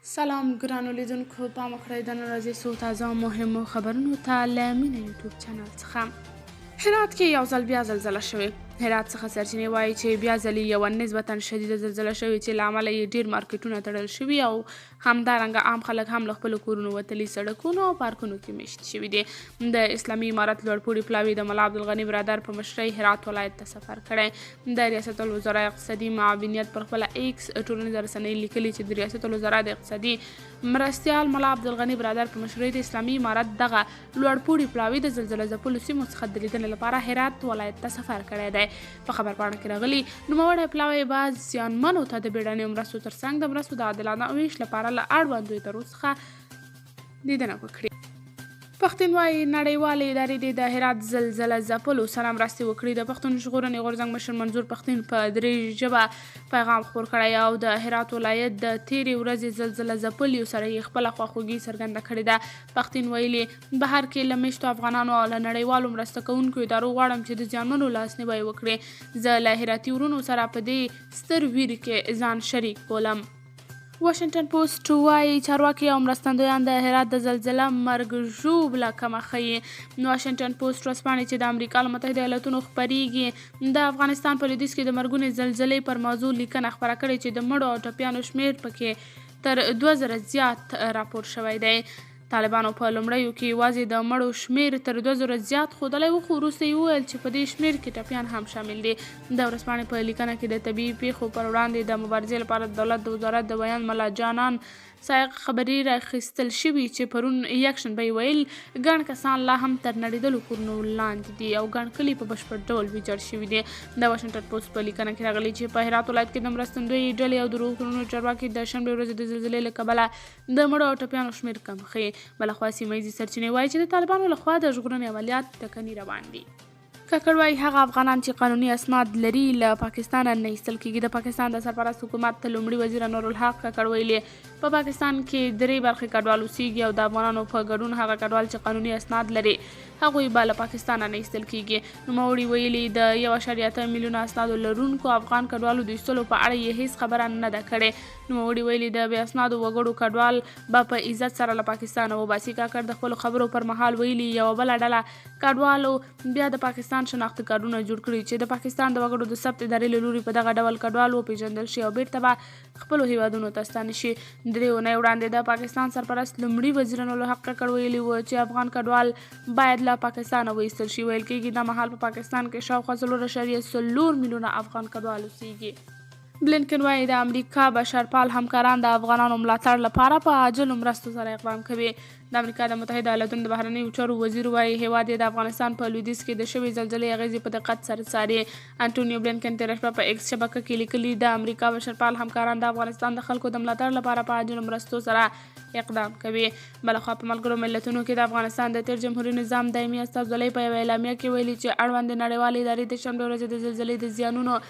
سلام ګرانو لیدونکو، پام وکړئ د نن ورځې څو تازه او مهمو خبرونو ته له مینه یوټیوب چینل څخه. هرات کې یو ځل بیا زلزله شوې. هرات څخه سرچینې وایي چې بیا ځلې یوه نسبتا شدیده زلزله شوې چې له امله یې ډېر مارکیټونه تړل شوي او همدارنګه عام خلک هم له خپلو کورونو وتلي سړکونو او پارکونو کې میشت شوي دي. د اسلامي امارت لوړپوړي پلاوي د ملا عبدالغني برادر په مشرۍ هرات ولایت ته سفر کړی. د ریاست الوزرا اقتصادي معاونیت پر خپله ایکس ټولنیزه رسنۍ لیکلي چې د ریاست الوزرا د اقتصادي مرستیال ملا عبدالغني برادر په مشرۍ د اسلامي امارت دغه لوړپوړي پلاوي د زلزله ځپلو سیمو څخه د لیدنې لپاره هرات ولایت ته سفر کړی دی. په خبرپاڼه کې راغلي نوموړی پلاوی بعض زیانمنو ته د بیړنیو مرستو ترڅنګ د مرستو د عادلانه ویش لپاره له اړوندو ادارو څخه لیدنه وکړي. پښتون وایي نړیوالې ادارې دې د هرات زلزله ځپلو سره مرستې وکړي. د پښتون ژغورنې غورځنګ مشر منظور پښتون په درې ژبه پیغام خپور کړی او د هرات ولایت د تېرې ورځې زلزله ځپلیو سره یې خپله خواخوږي څرګنده کړې ده. پښتون ویلي بهر کې له میشتو افغانانو او له نړیوالو مرسته کوونکو ادارو غواړم چې د زیانمنو لاسنیوی وکړي. زه له هراتي ورونو سره په دې ستر ویر کې ځان شریک بولم. واشنګټن پوسټ وایي چارواکي او مرستندویان د هرات د زلزله مرګ ژوبله کمه ښیي. واشنګټن پوسټ ورځپاڼې چې د امریکا له متحده ایالتونو خپریږي د افغانستان په لویدیځ کې د مرګونې زلزلې پر موضوع لیکنه خپره کړې چې د مړو او ټپیانو شمیر پکې تر 2000 زیات راپور شوی دی. طالبانو په لومړیو کې یوازې د مړو شمیر تر 2000 زیات ښودلی و، خو وروسته یې وویل چې په دې شمیر کې ټپیان هم شامل دي. د ورځپاڼې په لیکنه کې د طبیعي پیښو پر وړاندې د مبارزې لپاره د دولت د وزارت د بیان ملا جانان سایق خبري راخیستل شوي چې پرون یکشنبه یې ویل ګڼ کسان لا هم تر نړېدلو کورونو لاندې دي او ګڼ کلي په بشپړ ډول ویجاړ شوي دي. د واشنګټن پوسټ په لیکنه کې راغلي چې په هرات ولایت کې د مرستندویي ډلې او د روغتونونو چارواکي د شنبې ورځې د زلزلې له کبله د مړو او ټپیانو شمیر کم ښیي. بلخوا سیمه ییزې سرچینې وایي چې د طالبانو لخوا د ژغورنې عملیات ټکني روان دي. ککړ وایي هغه افغانان چې قانوني اسناد لري له پاکستان نه ایستل کیږي. د پاکستان د سرپرست حکومت لومړي وزیر انورالحق ککړ ویلي په پاکستان کې 3 برخې کډوال اوسیږي او د افغانانو په ګډون هغه کډوال چې قانوني اسناد لري هغوی به له پاکستان نه ایستل کیږي. نوموړي ویلي د 1.8 میلیونه اسنادو لرونکو افغان کډوالو د ایستلو په اړه یې هیڅ خبره نه ده کړې. نوموړي ویلي د بې اسنادو وګړو کډوال به په عزت سره له پاکستان وباسي. کاکړ د خپلو خبرو پر مهال ویلي یوه بله ډله کډوالو بیا د پاکستان شناخته کارتونه جوړ کړي چې د پاکستان د وګړو د ثبت ادارې له لوري په دغه ډول کډوال وپېژندل شي او بیرته به خپلو هیوادونو ته ستانه شي. 3 اونۍ وړاندې د پاکستان سرپرست لومړي وزیر انورالحق ککړ ویلي و چې افغان کډوال باید له پاکستانه وایستل شي. ویل کېږي دا مهال په پاکستان کې شاوخوا 4.4 میلیونه افغان کډوال اوسیږي. بلینکن وایي د امریکا بشرپال همکاران د افغانانو ملاتړ لپاره په عاجلو مرستو سره اقدام کوي. د امریکا د متحده ایالتونو د بهرنیو چارو وزیر وایي هیواد یې د افغانستان په لویدیځ کې د شوې زلزلې اغیزې په دقت سره څاري. انټونیو بلینکن تېره شپه په ایکس شبکه کې لیکلي د امریکا بشرپال همکاران د افغانستان د خلکو د ملاتړ لپاره په عاجلو مرستو سره اقدام کوي. بلخوا په ملګرو ملتونو کې د افغانستان د تېر جمهوري نظام دایمي استازولۍ په یوه اعلامیه کې ویلي چې اړوندې نړیوالې ادارې د شنبې ورځې د زلزلې د زیانونو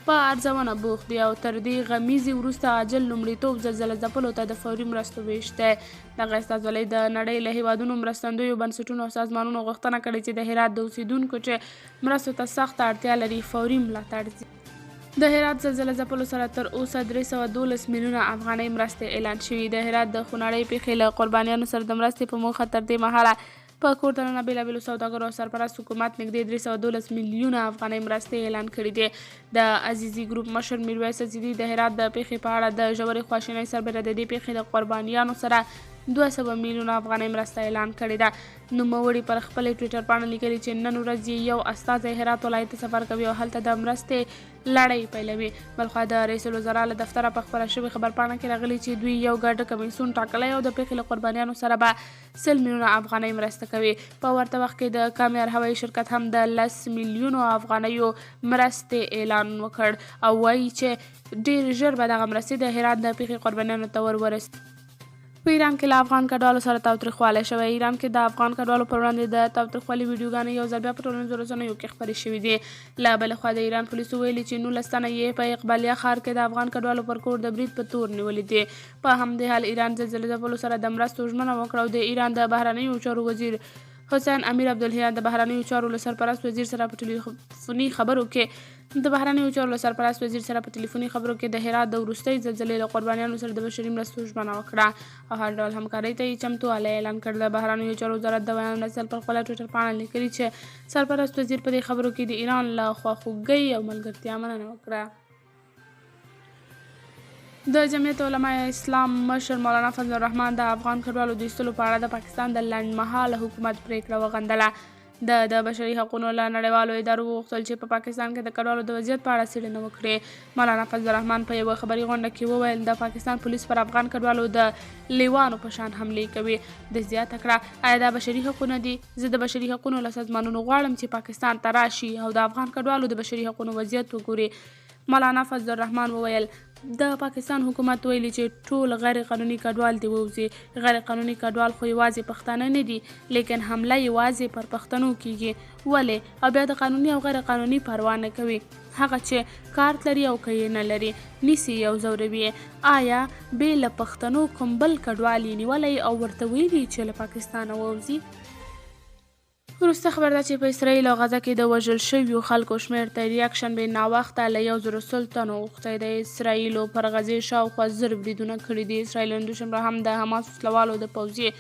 په ارزونه بوخت دي او تر دې غمیزې وروسته عاجل لومړیتوب زلزله ځپلو ته د فوري مرستو ویش دی. دغه استازولۍ د نړۍ له هیوادونو مرستندویو بنسټونو او سازمانونو غوښتنه کړې چې د هرات د اوسیدونکو چې مرستو ته سخته اړتیا لري فوري ملاتړ شي. د هرات زلزله ځپلو سره تر اوسه 312 میلیونه افغانۍ مرستې اعلان شوي. د هرات د خونړۍ پیښې له قربانیانو سره د مرستې په موخه تر دې مهاله په کور دننه بېلابېلو سوداګرو او سرپرست حکومت نږدې 312 میلیونه افغانۍ مرستې اعلان کړي دي. د عزیزي ګروپ مشر میرویس عزیزي د هرات د پیښې په اړه د ژورې خواشینۍ سربېره د دې پیښې د قربانیانو سره 200 میلیونه افغانۍ مرسته اعلان کړې ده. نوموړي پر خپلې ټویټر پاڼه لیکلي چې نن ورځ یو استازی هرات ولایت ته سفر کوي او هلته د مرستې لړۍ پیلوي. بلخوا د رئیس الوزرا له دفتره په خپره شوې خبرپاڼه کې راغلي چې دوی یو ګډ کمیسیون ټاکلی او د پیښې له قربانیانو سره به 100 میلیونه افغانۍ مرسته کوي. په ورته وخت کې د کامیار هوایي شرکت هم د 10 میلیونو افغانیو مرستې اعلان وکړ او وایي چې ډېر ژر به دغه مرستې د هرات د پیښې قربانیانو ته ورسي. په ایران کې له افغان کډوالو سره تاوتریخوالی شوی. ایران کې د افغان کډوالو پر وړاندې د تاوتریخوالي ویډیوګانې یو ځل بیا په ټولنیزو رسنیو کې خپرې شوي دي. له بلې خوا د ایران پولیسو ویلي چې 19 تنه یې په اقبالیه ښار کې د افغان کډوالو پر کور د برید په تور نیولي دي. په همدې حال ایران زلزلې ځپلو سره د مرستو ژمنه وکړه او د ایران د بهرنیو چارو وزیر حسین امیر عبدالهیان د بهرنیو چارو له سرپرست وزیر سره په ټلیفوني خبرو کې د هرات د وروستۍ زلزلې له قربانیانو سره د بشري مرستو ژمنه وکړه او هر ډول همکارۍ ته یې چمتووالی اعلان کړ. د بهرنیو چارو وزارت د بیان نسل پر خپله ټویټر پاڼه لیکلي چې سرپرست وزیر په دې خبرو کې د ایران له خواخوږۍ او ملګرتیا مننه وکړه. د جمعیت علماء اسلام مشر مولانا فضل الرحمن د افغان کډوالو د ایستلو په اړه د پاکستان د لنډمهاله حکومت پریکړه وغندله. د بشري حقونو له نړیوالو ادارو وغوښتل چې په پاکستان کې د کډوالو د وضعیت په اړه څېړنه وکړي. مولانا فضل الرحمن په یوه خبري غونډه کې وویل د پاکستان پولیس پر افغان کډوالو د لیوانو په شان حملې کوي. د زیاته کړه آیا دا بشري حقونه دي؟ زه د بشري حقونو له سازمانونو غواړم چې پاکستان ته راشي او د افغان کډوالو د بشري حقونو وضعیت وګوري. مولانا فضل الرحمن وویل د پاکستان حکومت ویلي چې ټول غیر قانوني کډوال دې ووځي. غیر قانوني کډوال خو یوازې پښتانه نه دي، لیکن حمله یوازې پر پښتنو کیږي. ولې؟ او بیا د قانوني او غیر قانوني پروا نه کوي. هغه چې کارت لري او که یې نه لري نیسي او ځوروي. آیا بې له پښتنو کوم بل کډوال یې نیولی او ورته ویلي چې له پاکستانه ووځي؟ وروسته خبر ده چې په اسرائیل او غزه کې د وژل شویو خلکو شمېر تر یکشنبې ناوخته له 1,100 تنو اوښتی دی. اسرائیلو پر غزې شاوخوا 1000 بریدونه کړي دي. اسرائیل دوشنبه هم د حماس وسلوالو د پوځي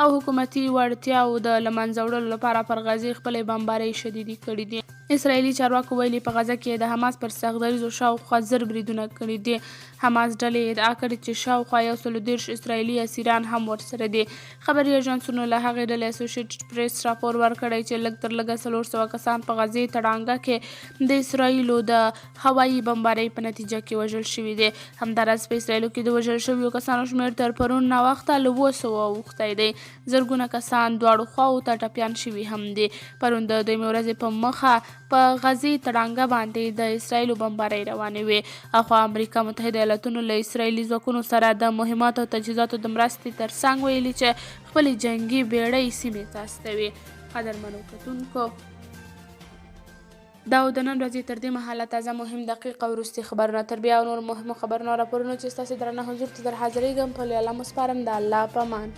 او حکومتي وړتیاو د له منځه وړلو لپاره پر غزې خپلې بمبارۍ شدیدې کړي دي. اسرائیلي چارواکو ویلي په غزه کې د حماس پر سختدریزو شاوخوا 1000 بریدونه کړي دي. حماس ډلې ادعا کړې چې شاوخوا 130 اسرائیلي اسیران هم ورسره دي. خبري ایجنسونو له هغې ډلې اسوسییټډ پریس راپور ورکړی چې لږ تر لږه 400 کسان په غزې تړانګه کې د اسرائیلو د هوایي بمبارۍ په نتیجه کې وژل شوي دي. همداراز په اسرائیلو کې د وژل شویو کسانو شمېر تر پرون ناوخته له 200 اوښتی دی. زرګونه کسان دواړو خواو ته ټپیان شوي هم دي. پرون د دویمې ورځې په مخه په غزې تړانګه باندې د اسرائیلو بمبارۍ روانې وې. اخوا امریکا متحده ایالتونو له اسرائیلي ځواکونو سره د مهماتو او تجهیزاتو د مرستې ترڅنګ ویلي چې خپلې جنګي بیړۍ سیمې ته استوي. قدرمنو کتونکو دا د نن ورځې تر دې مهاله تازه مهم دقیق او وروستي خبرونه تر بیا او نور مهمو خبرونو او راپورونو چې ستاسې درنه حضور ته در حاضرېږم په لیاله مو سپارم د الله په امان.